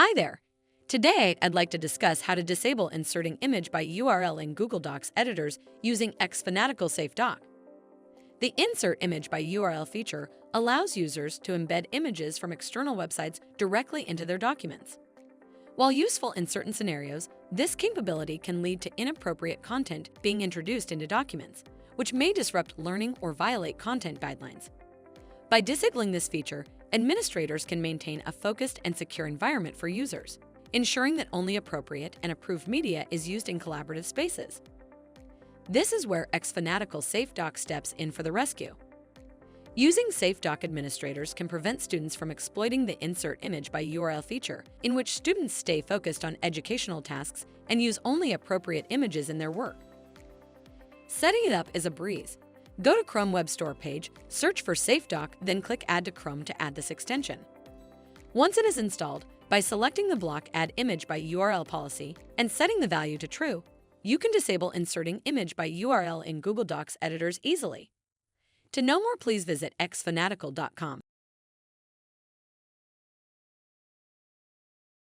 Hi there! Today, I'd like to discuss how to disable inserting image by URL in Google Docs editors using Xfanatical Safe Doc. The Insert Image by URL feature allows users to embed images from external websites directly into their documents. While useful in certain scenarios, this capability can lead to inappropriate content being introduced into documents, which may disrupt learning or violate content guidelines. By disabling this feature, administrators can maintain a focused and secure environment for users, ensuring that only appropriate and approved media is used in collaborative spaces. This is where Xfanatical Safe Doc steps in for the rescue. Using Safe Doc, administrators can prevent students from exploiting the Insert Image by URL feature, in which students stay focused on educational tasks and use only appropriate images in their work. Setting it up is a breeze. Go to Chrome Web Store page, search for Safe Doc, then click Add to Chrome to add this extension. Once it is installed, by selecting the block Add Image by URL policy and setting the value to True, you can disable inserting image by URL in Google Docs editors easily. To know more, please visit xfanatical.com.